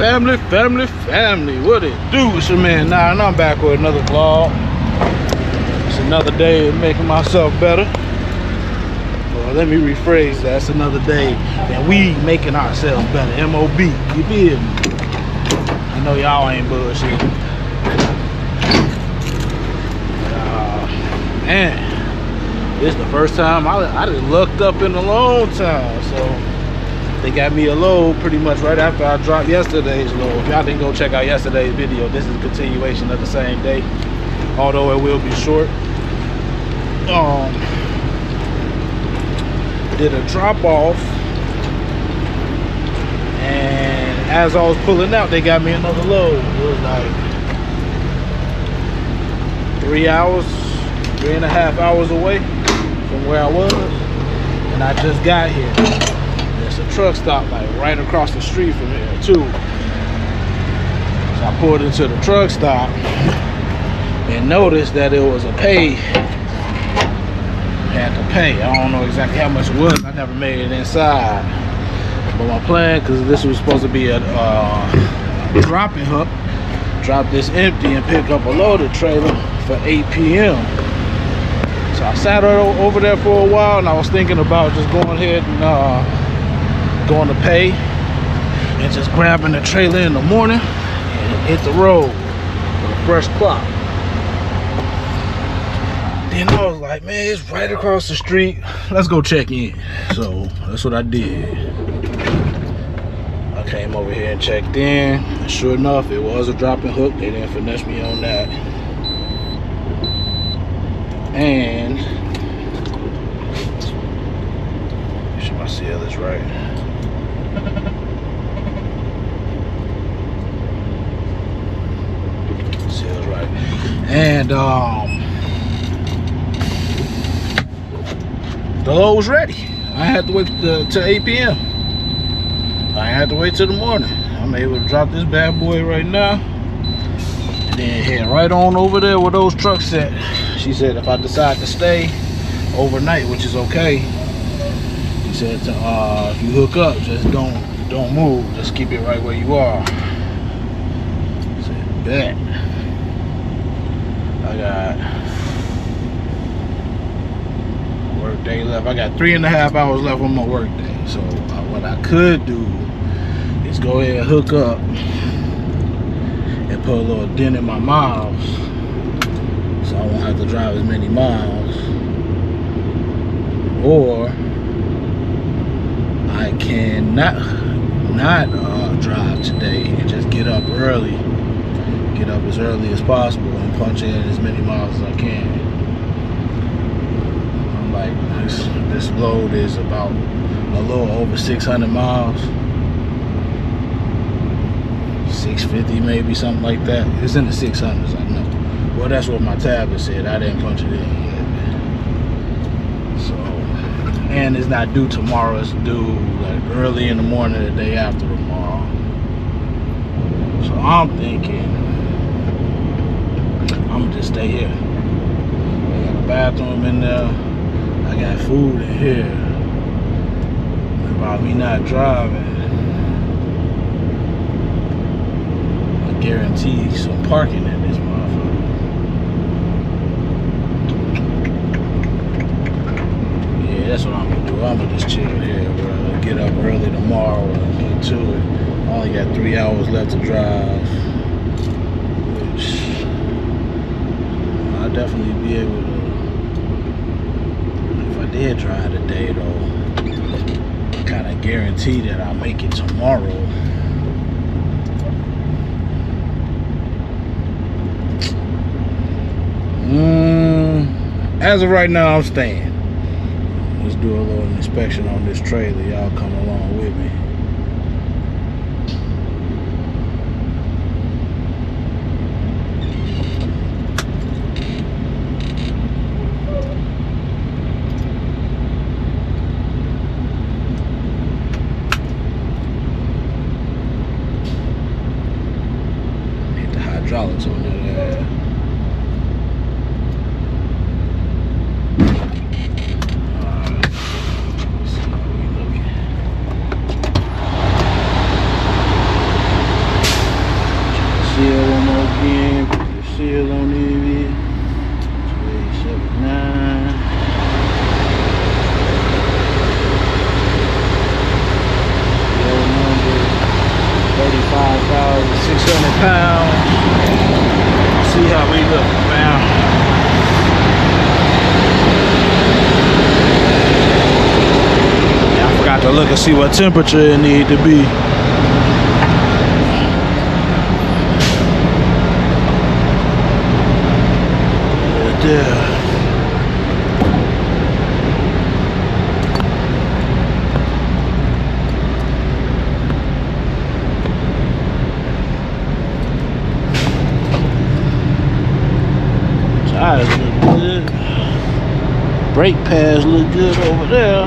Family, what it do? It's your man Nah, and I'm back with another vlog. It's another day of making myself better. Well, let me rephrase that. It's another day that we making ourselves better. M.O.B. You feel me? I know y'all ain't bullshit. Man, this is the first time I done looked up in a long time, so they got me a load pretty much right after I dropped yesterday's load. If y'all didn't go check out yesterday's video, this is a continuation of the same day, although it will be short. Did a drop off, and as I was pulling out, they got me another load. It was like 3 hours, 3.5 hours away from where I was, and I just got here. There's a truck stop like right across the street from here too. So I pulled into the truck stop and noticed that it was a pay. Had to pay. I don't know exactly how much it was. I never made it inside. But my plan, because this was supposed to be a dropping hook, drop this empty and pick up a loaded trailer for 8 p.m. So I sat over there for a while, and I was thinking about just going ahead and going to pay and just grabbing the trailer in the morning and hit the road with a fresh clock. Then I was like, man, it's right across the street. Let's go check in. So that's what I did. I came over here and checked in. And sure enough, it was a dropping hook. They didn't finesse me on that. And make sure my seal is right. Seal's right. And the load was ready. I had to wait till 8 p.m. I had to wait till the morning. I'm able to drop this bad boy right now and then head right on over there where those trucks at. She said if I decide to stay overnight, which is okay, she said to, if you hook up, just don't move. Just keep it right where you are. I said, bet. I got work day left. I got 3.5 hours left on my work day. So what I could do is go ahead and hook up and put a little dent in my miles, so I won't have to drive as many miles. Or I can not drive today and just get up early, get up as early as possible and punch in as many miles as I can. Like this load is about a little over 600 miles, 650 maybe, something like that. It's in the 600s, I know. Well, that's what my tablet said. I didn't punch it in yet. So, and it's not due tomorrow. It's due like early in the morning the day after tomorrow. So I'm thinking I'm gonna just stay here. I got a bathroom in there. I got food in here. About me not driving, I guarantee some parking in this motherfucker. Yeah, that's what I'm gonna do. I'm gonna just chill here, bro. Get up early tomorrow and get to it. I only got 3 hours left to drive, which I'll definitely be able to. Did drive today though, kind of guarantee that I'll make it tomorrow. As of right now, I'm staying. Let's do a little inspection on this trailer. Y'all come along with me. Hydraulics on that. seal on EV. 2879. Low number 35,600 pounds. See how we look now. I forgot to look and see what temperature it need to be. There. Tires look good. Brake pads look good over there.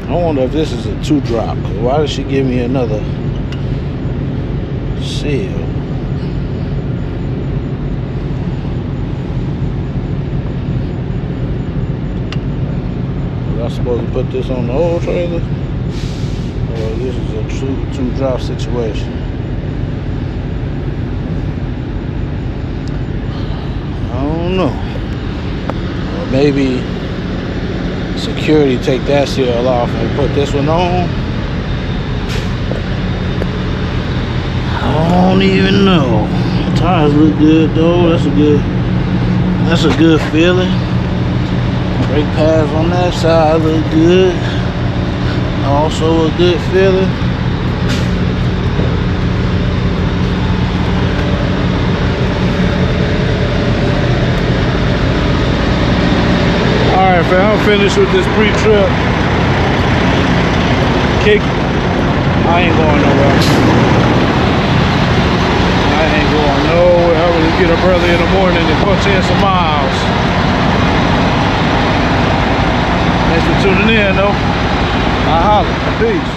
I wonder if this is a 2-drop. Why did she give me another seal? Was I supposed to put this on the old trailer? Or this is a 2-drop situation? I don't know. Or maybe security take that seal off and put this one on. I don't even know. Tires look good though. That's a good feeling. Brake pads on that side look good. Also a good feeling. Alright fam, I'm finished with this pre-trip. Kick. I ain't going nowhere. I ain't going nowhere. I will get up early in the morning and punch in some miles. Thanks for tuning in though. I holla. Peace.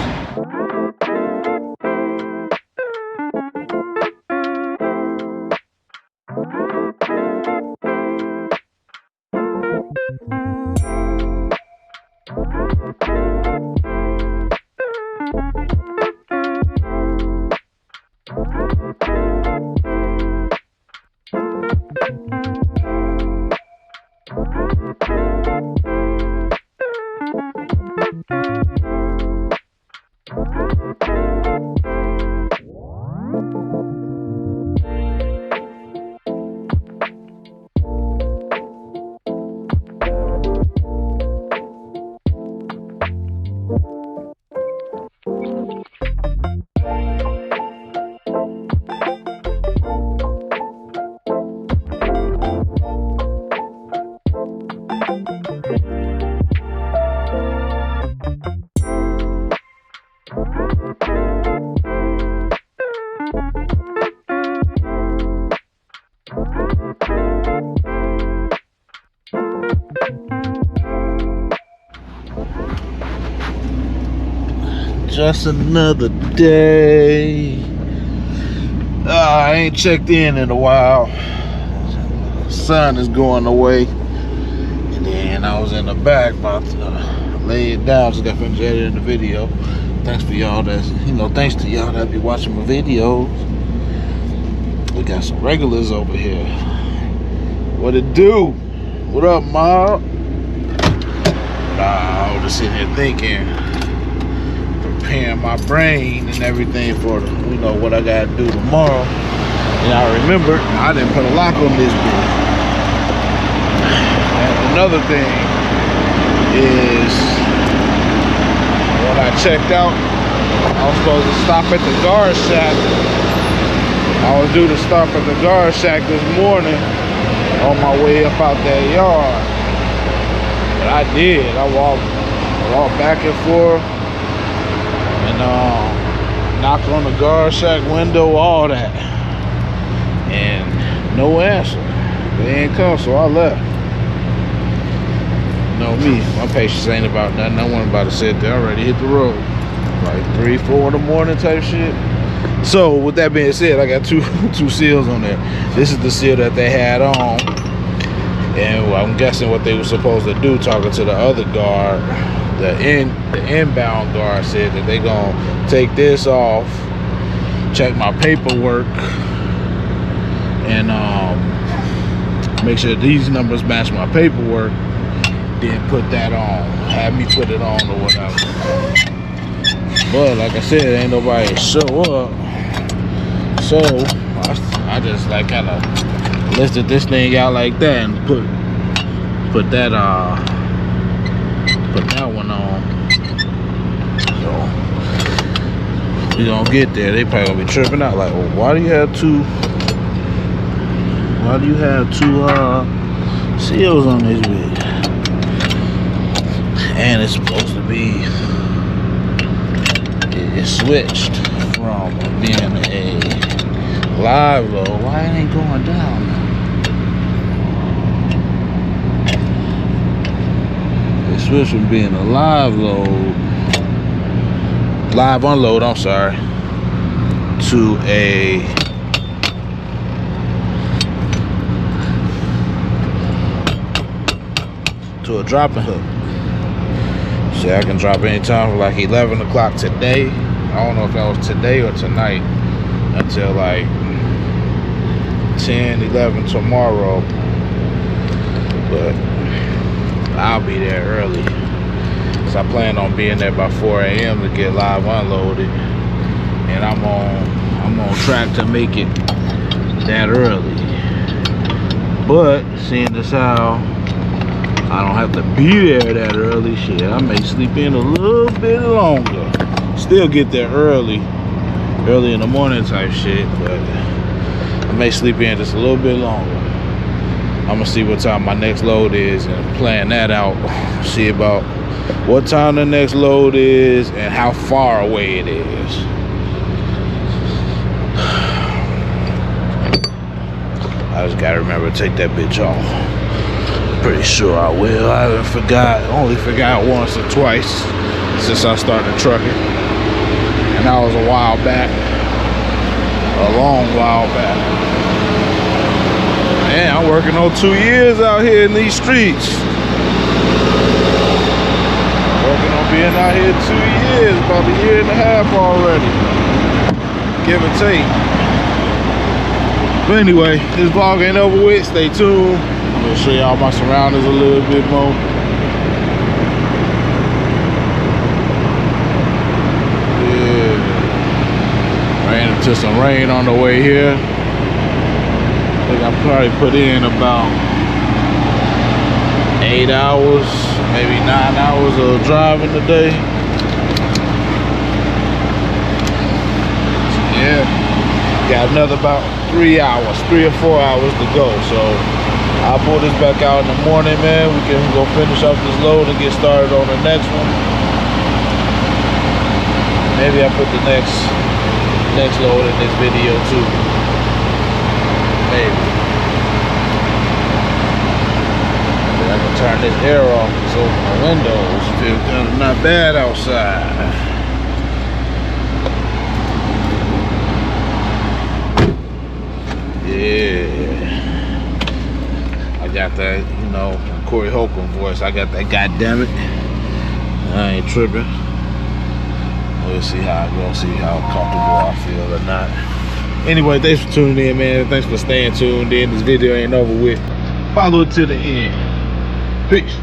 Just another day. I ain't checked in a while. Sun is going away. And then I was in the back about to lay it down. Just got finished editing the video. Thanks for y'all thanks to y'all that be watching my videos. We got some regulars over here. What it do? What up, mob? I was just sitting here thinking, preparing my brain and everything for what I gotta do tomorrow. And I remembered I didn't put a lock on this bitch. And another thing is, when I checked out, I was supposed to stop at the guard shack. I was due to stop at the guard shack this morning on my way up out that yard. But I did. I walked back and forth and knocked on the guard shack window, all that. And no answer. They ain't come, so I left. You know me, my patience ain't about nothing. I wasn't about to sit there. I already hit the road. Like 3, 4 in the morning type shit. So with that being said, I got two seals on there. This is the seal that they had on, and I'm guessing what they were supposed to do, talking to the other guard, the inbound guard said that they gonna take this off, check my paperwork, and make sure these numbers match my paperwork, then put that on, have me put it on or whatever. But like I said, ain't nobody show up, so I just like kind of listed this thing out like that and put that one on. So we gonna get there. They probably gonna be tripping out like, well, why do you have two seals on this bit? And it's supposed to be, it switched from being a live load. Why it ain't going down? It switched from being a live unload, I'm sorry, to a dropping hook. So I can drop anytime from like 11 o'clock today. I don't know if that was today or tonight, until like 10, 11 tomorrow. But I'll be there early, so I plan on being there by 4 a.m. to get live unloaded, and I'm on track to make it that early. But seeing as how I don't have to be there that early, shit, I may sleep in a little bit longer. Still get there early in the morning type shit, but I may sleep in just a little bit longer. I'm gonna see what time my next load is and plan that out. See about what time the next load is and how far away it is. I just gotta remember to take that bitch off. Pretty sure I will. I only forgot once or twice since I started trucking, and that was a while back, a long while back. Man, I'm working on 2 years out here in these streets. Working on being out here 2 years, about a year and a half already, give or take. But anyway, this vlog ain't over with. Stay tuned. I'm gonna show y'all my surroundings a little bit more. Yeah. Ran into some rain on the way here. I think I probably put in about 8 hours, maybe 9 hours of driving today. So yeah, got another about 3 or 4 hours to go. So I'll pull this back out in the morning, man. We can go finish up this load and get started on the next one. Maybe I put the next load in this video too. Maybe. I can turn this air off so my windows feel kind of not bad outside. Yeah. I got that, you know, Corey Holcomb voice. I got that, goddammit. I ain't tripping. We'll see how I go, see how comfortable I feel or not. Anyway, thanks for tuning in, man. Thanks for staying tuned in. This video ain't over with. Follow it to the end. Peace.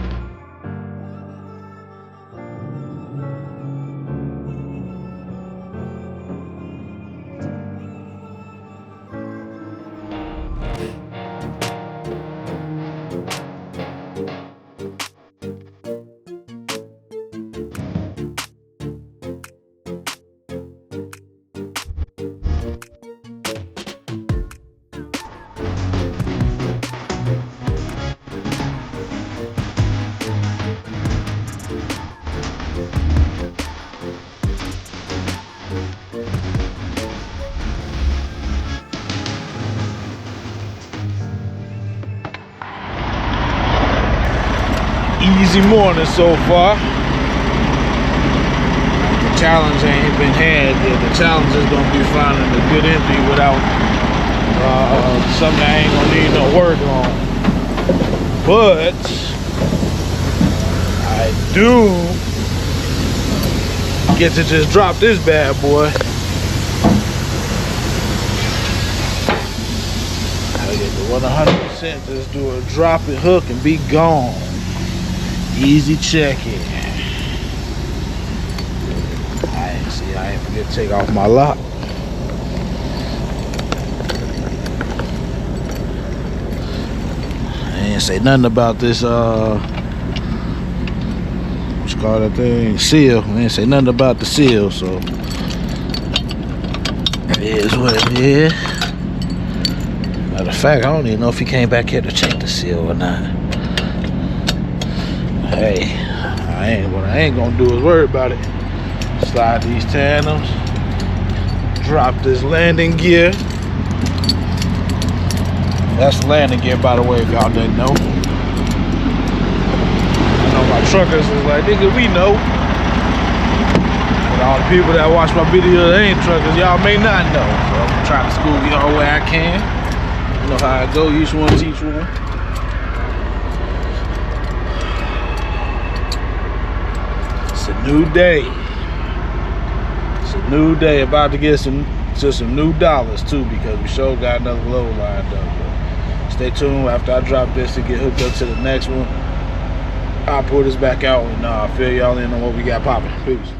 Easy morning so far. The challenge ain't been had yet. The challenge is gonna be finding a good empty without something I ain't gonna need no work on. But I do get to just drop this bad boy. I get the 100%, just do a drop and hook and be gone. Easy check-in. I ain't forget to take off my lock. I ain't say nothing about this what you call that thing? Seal. I ain't say nothing about the seal, so it is what it is. Matter of fact, I don't even know if he came back here to check the seal or not. Hey, what I ain't gonna do is worry about it. Slide these tandems, drop this landing gear. That's the landing gear, by the way, if y'all didn't know. I know my truckers is like, nigga, we know. But all the people that watch my video that ain't truckers, y'all may not know. So I'm trying to school y'all where I can. You know how I go, each one teach one. It's a new day. It's a new day, about to get some new dollars too, because we sure got another load lined up. But stay tuned after I drop this to get hooked up to the next one. I'll pull this back out and I'll fill y'all in on what we got popping. Peace.